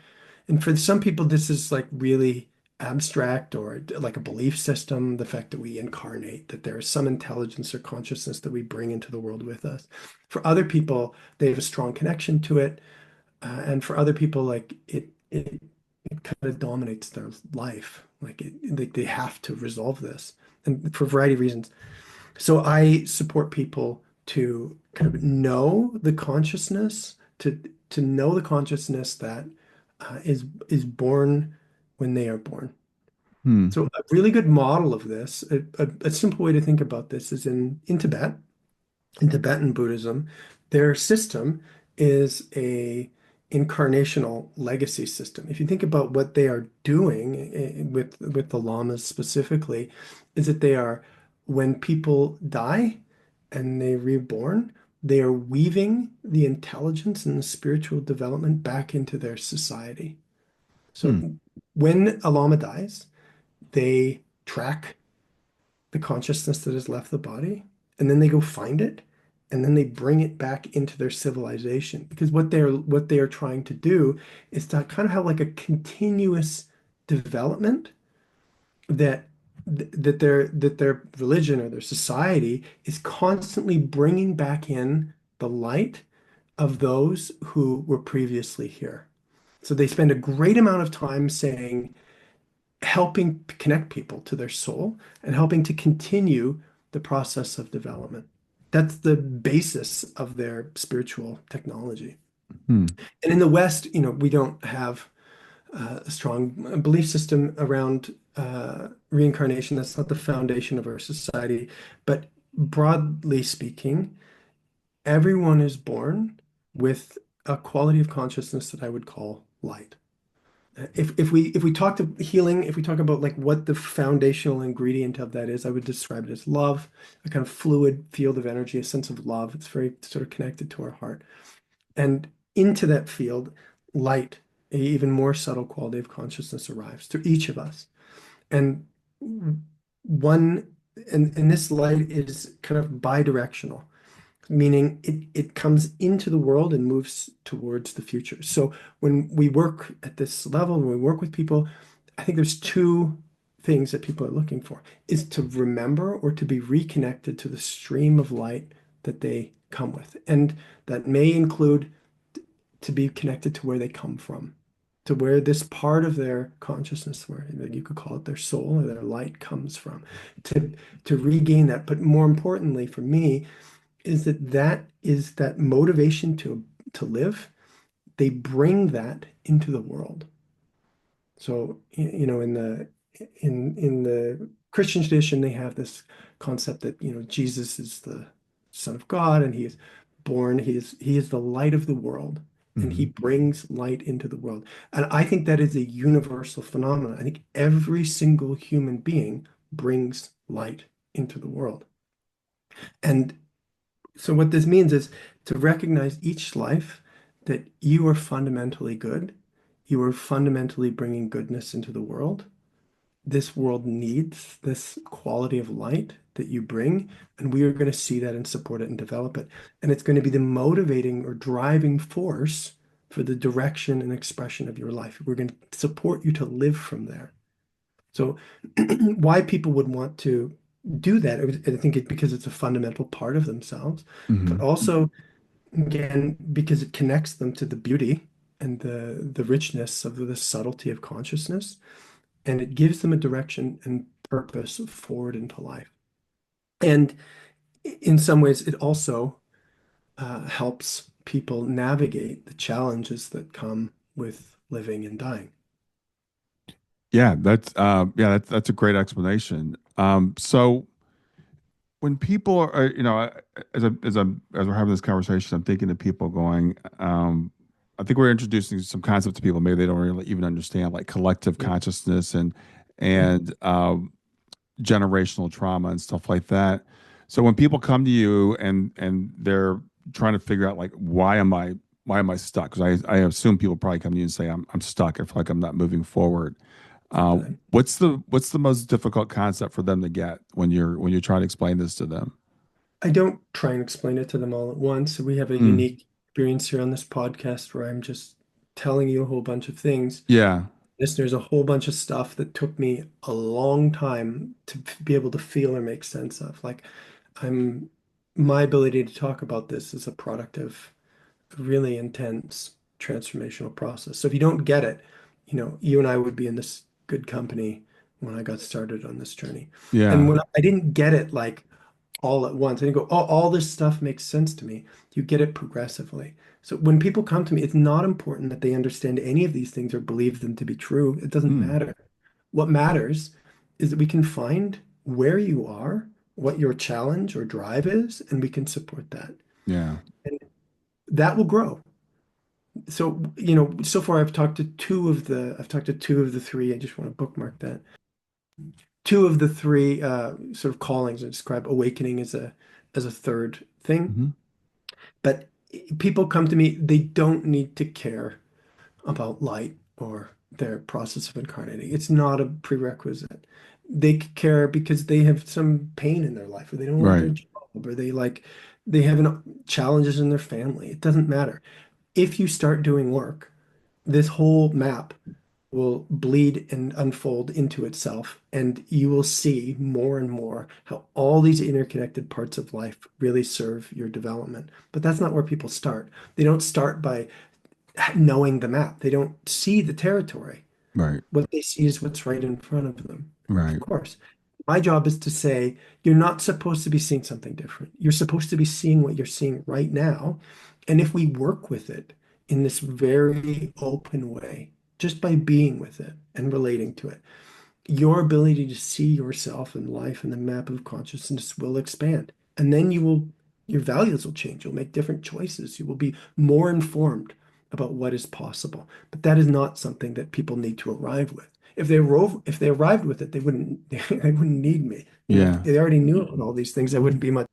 And for some people, this is like really abstract or like a belief system, the fact that we incarnate, that there is some intelligence or consciousness that we bring into the world with us. For other people, they have a strong connection to it. And for other people, like it kind of dominates their life. Like they have to resolve this, and for a variety of reasons. So I support people to kind of know the consciousness, to know the consciousness that is born when they are born. Hmm. So a really good model of this, a simple way to think about this is in Tibet, in Tibetan Buddhism, their system is a incarnational legacy system. If you think about what they are doing with the lamas specifically, is that they are, when people die and they reborn, they are weaving the intelligence and the spiritual development back into their society. So Hmm. when a lama dies, they track the consciousness that has left the body, and then they go find it, and then they bring it back into their civilization. Because what they are trying to do is to kind of have like a continuous development that that their religion or their society is constantly bringing back in the light of those who were previously here. So they spend a great amount of time saying, helping connect people to their soul and helping to continue the process of development. That's the basis of their spiritual technology. Hmm. And in the West, we don't have a strong belief system around reincarnation. That's not the foundation of our society. But broadly speaking, everyone is born with a quality of consciousness that I would call light. If we talk to healing, if we talk about like what the foundational ingredient of that is, I would describe it as love, a kind of fluid field of energy, a sense of love. It's very sort of connected to our heart. And into that field, light, a even more subtle quality of consciousness arrives to each of us. And one, and this light is kind of bidirectional, meaning it comes into the world and moves towards the future. So when we work at this level, when we work with people, I think there's two things that people are looking for, is to remember or to be reconnected to the stream of light that they come with. And that may include to be connected to where they come from, to where this part of their consciousness, where you could call it their soul or their light comes from, to regain that. But more importantly for me, is that is that motivation to live. They bring that into the world. So in the Christian tradition, they have this concept that Jesus is the Son of God, and he is born. He is the light of the world, and he Hmm. brings light into the world. And I think that is a universal phenomenon. I think every single human being brings light into the world. And so what this means is to recognize each life that you are fundamentally good. You are fundamentally bringing goodness into the world. This world needs this quality of light that you bring, and we are going to see that and support it and develop it. And it's going to be the motivating or driving force for the direction and expression of your life. We're going to support you to live from there. So why people would want to do that, I think it's because it's a fundamental part of themselves, but Hmm. also, again, because it connects them to the beauty and the richness of the subtlety of consciousness, and it gives them a direction and purpose forward into life. And in some ways, it also helps people navigate the challenges that come with living and dying. That's a great explanation. So when people are, as we're having this conversation, I'm thinking of people going, I think we're introducing some concepts to people maybe they don't really even understand, like collective Yeah. consciousness and Yeah. and generational trauma and stuff like that. So when people come to you and they're trying to figure out like why am I stuck? Because I assume people probably come to you and say I'm stuck. I feel like I'm not moving forward. Right. What's the most difficult concept for them to get when you're trying to explain this to them? I don't try and explain it to them all at once. We have a Mm, unique experience here on this podcast where I'm just telling you a whole bunch of things. yeah. Listeners, a whole bunch of stuff that took me a long time to be able to feel or make sense of. Like my ability to talk about this is a product of really intense transformational process. So if you don't get it, you and I would be in this good company when I got started on this journey. And Yeah. when I didn't get it like all at once, I didn't go, oh, all this stuff makes sense to me. You get it progressively. So when people come to me, it's not important that they understand any of these things or believe them to be true. It doesn't Hmm. matter. What matters is that we can find where you are, what your challenge or drive is, and we can support that. Yeah. And that will grow. So, so far I've talked to two of the three. I just want to bookmark that. Two of the three sort of callings I describe awakening as a third thing. Hmm. But people come to me, they don't need to care about light or their process of incarnating. It's not a prerequisite. They care because they have some pain in their life, or they don't like their Right. job, or they have challenges in their family. It doesn't matter. If you start doing work, this whole map will bleed and unfold into itself, and you will see more and more how all these interconnected parts of life really serve your development. But that's not where people start. They don't start by knowing the map. They don't see the territory. Right. What they see is what's right in front of them. Of Right. course. My job is to say, you're not supposed to be seeing something different. You're supposed to be seeing what you're seeing right now. And if we work with it in this very open way, just by being with it and relating to it, your ability to see yourself and life and the map of consciousness will expand. And then your values will change. You'll make different choices. You will be more informed about what is possible. But that is not something that people need to arrive with. If they arrived with it, they wouldn't they wouldn't need me. If Yeah. they already knew about all these things, I wouldn't be much.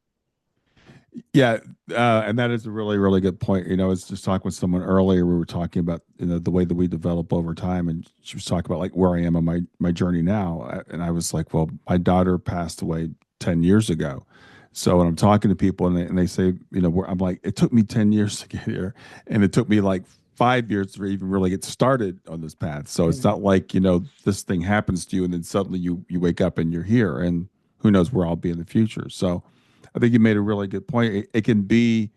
Yeah, and that is a really, really good point. I was just talking with someone earlier. We were talking about the way that we develop over time, and she was talking about like where I am on my journey now. And I was like, well, my daughter passed away 10 years ago. So when I'm talking to people and they say, I'm like, it took me 10 years to get here, and it took me like 5 years to even really get started on this path. So it's not like this thing happens to you and then suddenly you wake up and you're here, and who knows where I'll be in the future. So I think you made a really good point. It can be,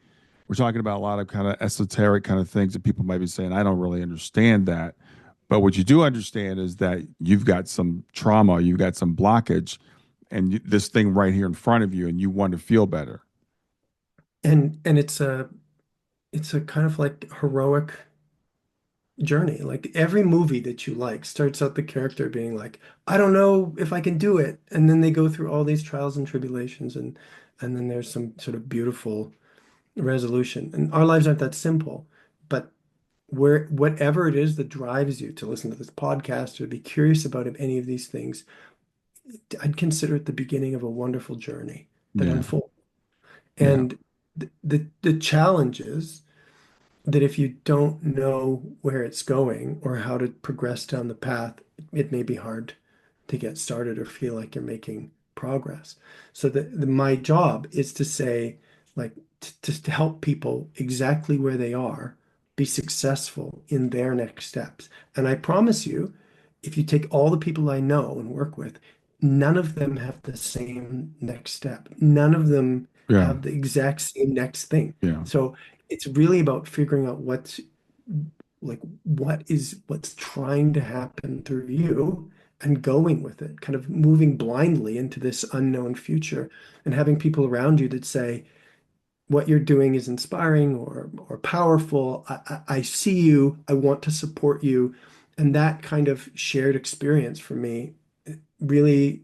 we're talking about a lot of kind of esoteric kind of things that people might be saying, I don't really understand that. But what you do understand is that you've got some trauma, you've got some blockage, and this thing right here in front of you, and you want to feel better. And it's a kind of like heroic journey. Like every movie that you like starts out the character being like, I don't know if I can do it. And then they go through all these trials and tribulations, and then there's some sort of beautiful resolution. And our lives aren't that simple, but whatever it is that drives you to listen to this podcast or be curious about any of these things, I'd consider it the beginning of a wonderful journey that Yeah. unfolds. Yeah. And the challenges that if you don't know where it's going or how to progress down the path, it may be hard to get started or feel like you're making progress. So my job is to say, like, to help people exactly where they are be successful in their next steps. And I promise you, if you take all the people I know and work with, none of them have the same next step. None of them Yeah. have the exact same next thing. Yeah. So it's really about figuring out what's trying to happen through you and going with it, kind of moving blindly into this unknown future and having people around you that say, what you're doing is inspiring or powerful. I see you. I want to support you. And that kind of shared experience for me really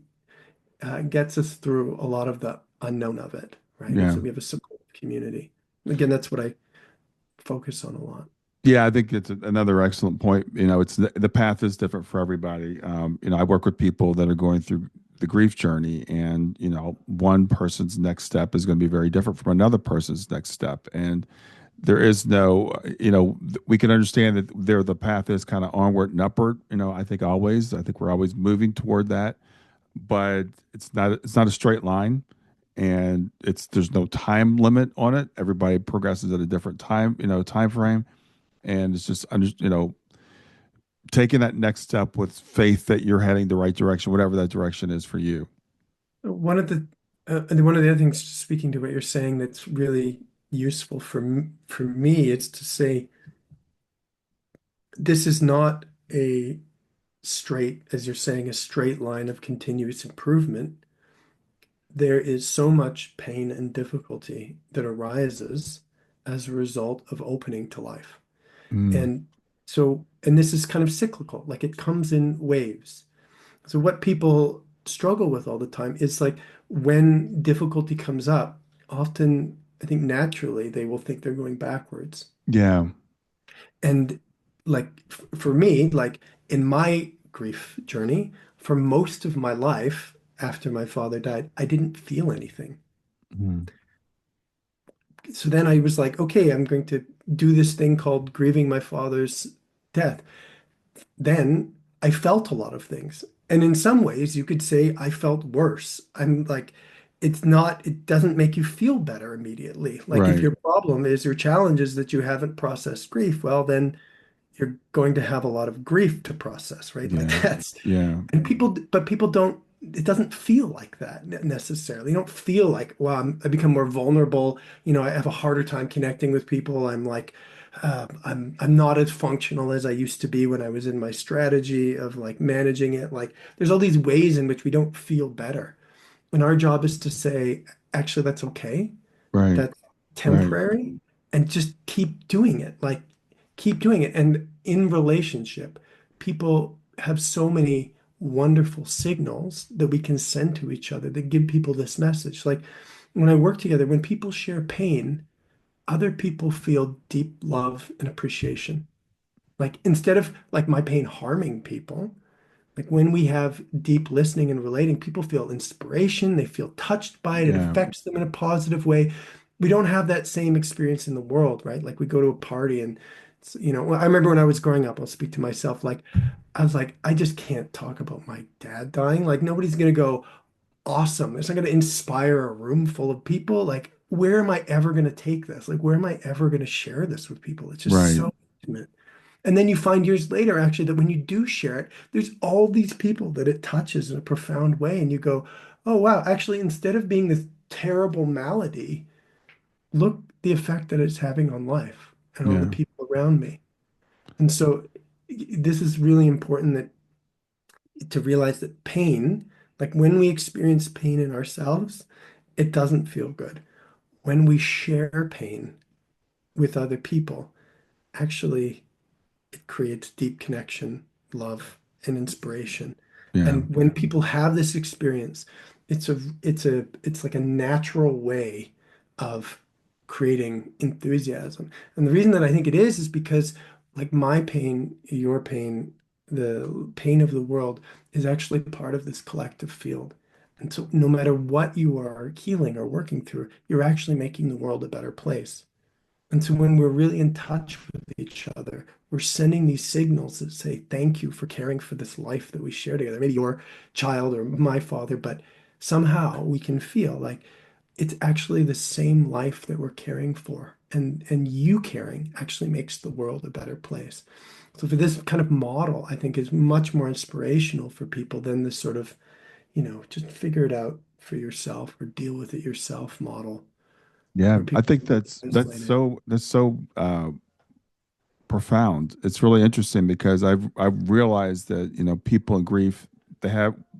gets us through a lot of the unknown of it, right? Yeah. So we have a support community. Again, that's what I focus on a lot. Yeah, I think it's another excellent point. It's the path is different for everybody. I work with people that are going through the grief journey, and one person's next step is going to be very different from another person's next step. And there is no, we can understand that the path is kind of onward and upward. I think we're always moving toward that, but it's not a straight line, and there's no time limit on it. Everybody progresses at a different time frame, and it's just taking that next step with faith that you're heading the right direction, whatever that direction is for you. One of the other things, speaking to what you're saying, that's really useful for me, it's to say this is not a straight, as you're saying, a straight line of continuous improvement. There is so much pain and difficulty that arises as a result of opening to life. Mm, And and this is kind of cyclical, like it comes in waves. So what people struggle with all the time is like when difficulty comes up, often I think naturally they will think they're going backwards. yeah. And like for me, like in my grief journey, for most of my life after my father died, I didn't feel anything. Mm, So then I was like, okay, I'm going to do this thing called grieving my father's death. Then I felt a lot of things. And in some ways, you could say I felt worse. I'm like, it doesn't make you feel better immediately. Like if right. your problem is your challenge is that you haven't processed grief, well, then you're going to have a lot of grief to process, right? Like Yeah. that's, Yeah. and people don't, it doesn't feel like that necessarily. You don't feel like, well, I become more vulnerable. I have a harder time connecting with people. I'm like, I'm not as functional as I used to be when I was in my strategy of like managing it. Like there's all these ways in which we don't feel better. And our job is to say, actually, that's okay. Right. That's Right. temporary and just keep doing it. Like keep doing it. And in relationship, people have so many wonderful signals that we can send to each other that give people this message. Like when I work together, when people share pain, other people feel deep love and appreciation. Like instead of like my pain harming people, like when we have deep listening and relating, people feel inspiration, they feel touched by it, it Yeah. affects them in a positive way. We don't have that same experience in the world, right? Like we go to a party and I remember when I was growing up, I'll speak to myself, like I was like, I just can't talk about my dad dying. Like nobody's gonna go, awesome. It's not gonna inspire a room full of people. Like, where am I ever gonna take this? Like, where am I ever gonna share this with people? It's just Right. so intimate. And then you find years later, actually, that when you do share it, there's all these people that it touches in a profound way. And you go, oh, wow, actually, instead of being this terrible malady, look the effect that it's having on life and on the Yeah. people around me. And so this is really important that to realize that pain, like when we experience pain in ourselves, it doesn't feel good. When we share pain with other people, actually it creates deep connection, love, and inspiration. Yeah. And when people have this experience, it's like a natural way of creating enthusiasm. And the reason that I think it is because like my pain, your pain, the pain of the world is actually part of this collective field. And so no matter what you are healing or working through, you're actually making the world a better place. And so when we're really in touch with each other, we're sending these signals that say, thank you for caring for this life that we share together. Maybe your child or my father, but somehow we can feel like it's actually the same life that we're caring for. And you caring actually makes the world a better place. So for this kind of model, I think is much more inspirational for people than this sort of, just figure it out for yourself or deal with it yourself model Yeah. where I people think that's translate it. so profound. It's really interesting because I've realized that people in grief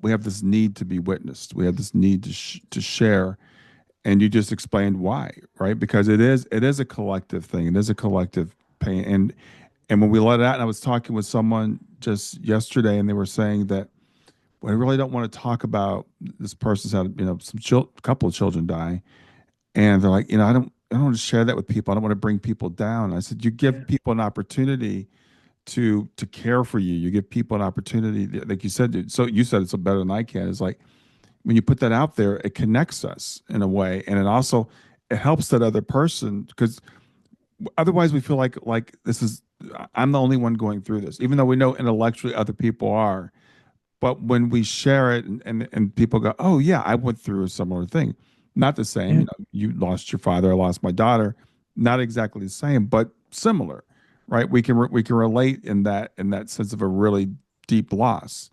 we have this need to be witnessed. We have this need to share, and you just explained why, right? Because it is a collective thing. It is a collective pain, and when we let it out, and I was talking with someone just yesterday, and they were saying that well, I really don't want to talk about this person's had couple of children die, and they're like, I don't want to share that with people. I don't want to bring people down. I said, you give Yeah. people an opportunity to care for you. You give people an opportunity, like you said. So you said it's better than I can. It's like when you put that out there, it connects us in a way, and it helps that other person because otherwise we feel like this is I'm the only one going through this, even though we know intellectually other people are. But when we share it and people go, oh yeah, I went through a similar thing. Not the same, Yeah. you lost your father, I lost my daughter. Not exactly the same, but similar, right? We can relate in that sense of a really deep loss.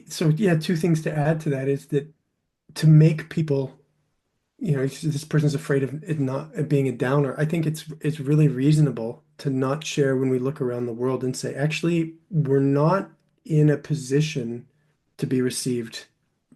So yeah, two things to add to that is that to make people this person's afraid of it not it being a downer. I think it's really reasonable to not share when we look around the world and say, actually, we're not in a position to be received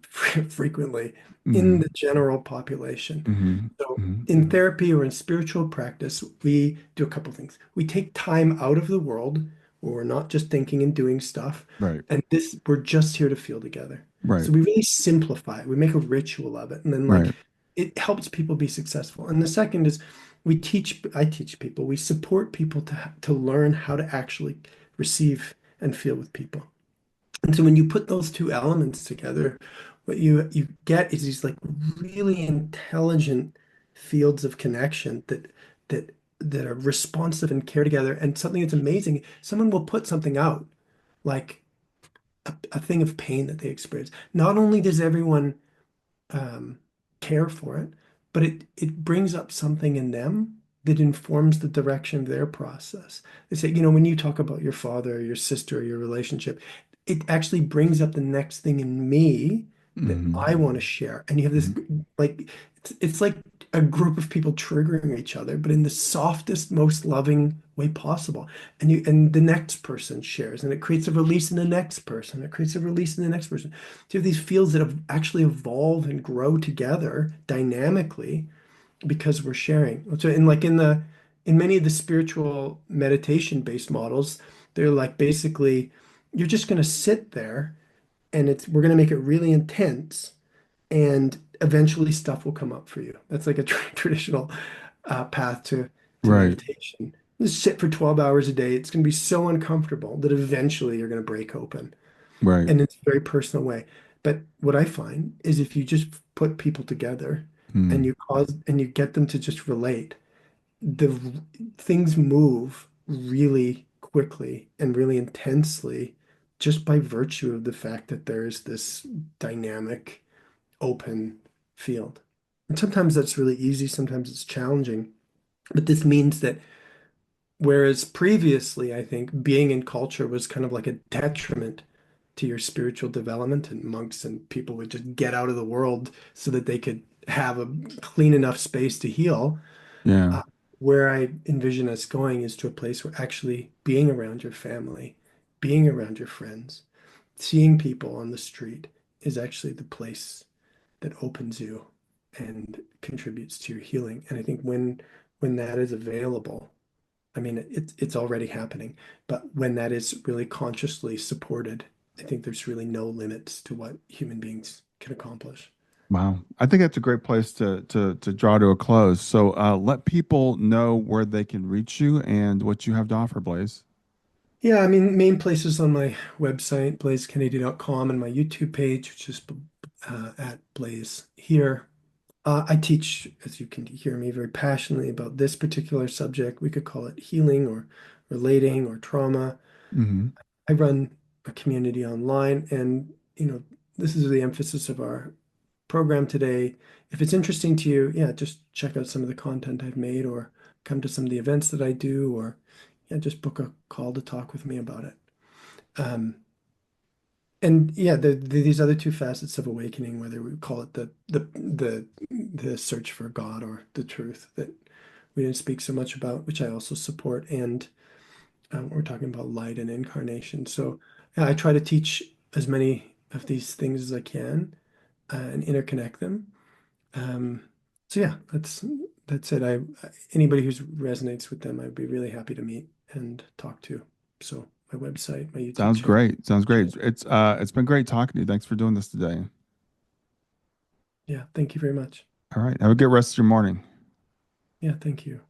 frequently in Hmm. the general population. Hmm. So Hmm. in therapy or in spiritual practice, we do a couple things. We take time out of the world where we're not just thinking and doing stuff, Right. and this we're just here to feel together. Right. So we really simplify it. We make a ritual of it, and then like Right. it helps people be successful. And the second is I teach people, we support people to learn how to actually receive and feel with people. And so when you put those two elements together, what you get is these like really intelligent fields of connection that are responsive and care together. And something that's amazing, someone will put something out, like a thing of pain that they experience. Not only does everyone um, care for it, but it brings up something in them that informs the direction of their process. They say, when you talk about your father or your sister or your relationship, it actually brings up the next thing in me that Hmm. I want to share. And you have this Hmm. like it's like a group of people triggering each other, but in the softest, most loving way possible. And the next person shares, and it creates a release in the next person. It creates a release in the next person. So you have these fields that have actually evolve and grow together dynamically because we're sharing. So in many of the spiritual meditation based models, they're like basically you're just going to sit there and it's we're going to make it really intense and eventually stuff will come up for you. That's like a traditional path to Right. meditation. Just sit for 12 hours a day. It's going to be so uncomfortable that eventually you're going to break open Right. and it's a very personal way. But what I find is if you just put people together and Mm. you get them to just relate, the things move really quickly and really intensely just by virtue of the fact that there is this dynamic, open field. And sometimes that's really easy, sometimes it's challenging. But this means that whereas previously, I think being in culture was kind of like a detriment to your spiritual development, and monks and people would just get out of the world so that they could have a clean enough space to heal. Yeah. Uh, where I envision us going is to a place where actually being around your family, being around your friends, seeing people on the street is actually the place that opens you and contributes to your healing. And I think when that is available, I mean, it's already happening, but when that is really consciously supported, I think there's really no limits to what human beings can accomplish. Wow. I think that's a great place to draw to a close. So let people know where they can reach you and what you have to offer, Blaise. Yeah, I mean, main places on my website, blaisekennedy.com, and my YouTube page, which is at Blaise here. I teach, as you can hear me, very passionately about this particular subject. We could call it healing or relating or trauma. Hmm. I run a community online, and this is the emphasis of our program today. If it's interesting to you, yeah, just check out some of the content I've made, or come to some of the events that I do, or yeah, just book a call to talk with me about it. Um, and yeah, these other two facets of awakening, whether we call it the search for God or the truth that we didn't speak so much about, which I also support, and we're talking about light and incarnation. So yeah, I try to teach as many of these things as I can and interconnect them. Um, so yeah, that's it. Anybody who resonates with them, I'd be really happy to meet and talk to. So my website, my YouTube Sounds channel. great. Sounds great. It's been great talking to you. Thanks for doing this today. Yeah, thank you very much. All right. Have a good rest of your morning. Yeah, thank you.